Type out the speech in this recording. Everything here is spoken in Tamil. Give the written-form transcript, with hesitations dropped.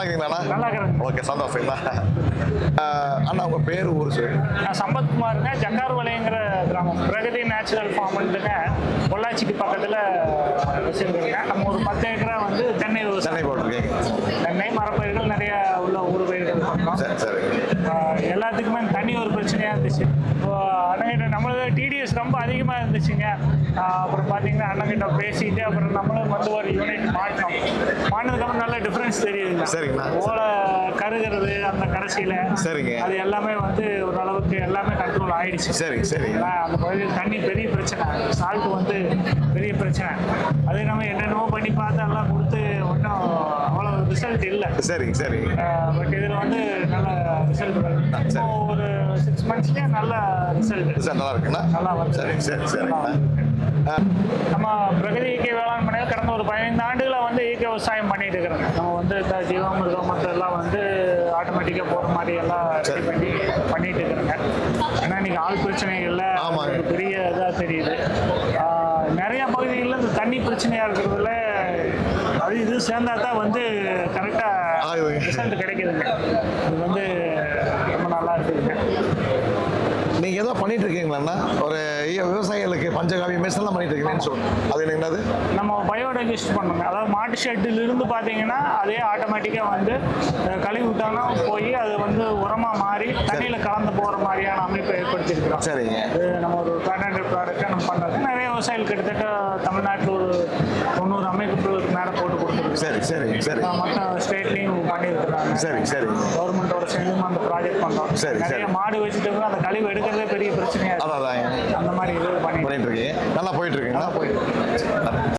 நல்லா இருக்கீங்களா? நல்லா இருக்கிறேங்க. ஓகே, சந்தோஷங்களா? அண்ணா உங்கள் பேர் ஊர் சொல்லி. நான் சம்பத்குமாருங்க, ஜக்கார்வலைங்கிற கிராமம், பிரகதி நேச்சுரல் ஃபார்ம்ன்ட்டுங்க, பொள்ளாச்சிக்கு பக்கத்தில் வச்சுருக்குங்க. நம்ம ஒரு 10 ஏக்கரா வந்து தென்னை சென்னை போட்டிருக்கீங்க. தென்னை மரப்பயிர்கள் நிறைய உள்ள ஊர் பயிர்கள் பண்ணுறோம். சரி. எல்லாத்துக்குமே தண்ணி ஒரு பிரச்சனையாக இருந்துச்சு. இப்போ அண்ணங்கிட்ட நம்மளுக்கு டிடிஎஸ் ரொம்ப அதிகமாக இருந்துச்சுங்க. அப்புறம் பார்த்தீங்கன்னா அண்ணங்கிட்ட பேசிட்டு அப்புறம் நம்மளும் வந்து ஒரு யூனிட் மாட்டினதுக்கப்புறம் நல்ல டிஃப்ரென்ஸ் தெரியுதுங்க. சரிங்கண்ணா. ஓலை கருகிறது அந்த கடைசியில் சரிங்க. அது எல்லாமே வந்து ஓரளவுக்கு எல்லாமே கண்ட்ரோல் ஆயிடுச்சு. சரி. அந்த பகுதியில் தண்ணி பெரிய பிரச்சனை, சால்ட் வந்து பெரிய பிரச்சனை. அது நம்ம என்னென்னமோ பண்ணி பார்த்து எல்லாம் கொடுத்து ஒன்றும் அவ்வளோ ரிசல்ட் இல்லை. சரி. பட் இதில் வந்து நல்ல ரிசல்ட் வருது. ஒரு 6 monthsலேயே நல்ல ரிசல்ட் நல்லா இருக்குண்ணா. நல்லா வந்து சரிங்கண்ணா. நம்ம பிரகதி இயற்கை வேளாண் பண்ணையில் கடந்த ஒரு 15 ஆண்டுகளாக வந்து இயற்கை விவசாயம் பண்ணிட்டு இருக்கிறோங்க. நம்ம வந்து இந்த ஜீவாமிர்தம் மற்றெல்லாம் வந்து ஆட்டோமேட்டிக்காக போகிற மாதிரி எல்லாம் ரெடி பண்ணிட்டு இருக்கிறோங்க. ஏன்னா இன்னைக்கு ஆள் பிரச்சனைகள்ல பெரிய இதாக தெரியுது. நிறைய பகுதிகளில் இந்த தண்ணி பிரச்சனையாக இருக்கிறதுல அது இது சேர்ந்தா தான் வந்து கரெக்டாக ரிசல்ட் கிடைக்குதுங்க. இது வந்து ரொம்ப நல்லா இருக்குதுங்க. நீங்க ஏதோ பண்ணிட்டு இருக்கீங்களா? ஒரு விவசாயிகளுக்கு பஞ்சகாவிய மெஷின்லாம் பண்ணிட்டு இருக்கீங்கன்னு சொல்லுங்க. அது என்னது? நம்ம பயோடைஜஸ்ட் பண்ணுங்க. அதாவது மாட்டு ஷெட்டில் இருந்து பார்த்தீங்கன்னா அதே ஆட்டோமேட்டிக்காக வந்து கழுவி விட்டாங்கன்னா போய் அது வந்து உரமாக மாறி தண்ணியில் கலந்து போகிற மாதிரியான அமைப்பை ஏற்படுத்தியிருக்கிறோம். சரிங்க. இது நம்ம ஒரு பேட்டன்ட் ப்ராடக்டாக நம்ம பண்ணுறது. நிறைய விவசாயிகள் கிட்டத்தட்ட தமிழ்நாட்டில் ஒரு 90 அமைப்புகளுக்கு மேலே போட்டு கொடுத்துருக்கு. சரி. மற்ற ஸ்டேட்லையும் பண்ணியிருக்கிறாங்க. சரி. கவர்மெண்ட்டோட சேர்ந்து அந்த ப்ராஜெக்ட் பண்ணுறோம். நிறைய மாடு வச்சுட்டு அந்த கழிவு எடுக்கிறதே பெரிய பிரச்சனையாக இருக்குது. அதான் அந்த மாதிரி இது பண்ணிட்டு இருக்கீங்க. நல்லா போயிட்டு இருக்கீங்களா?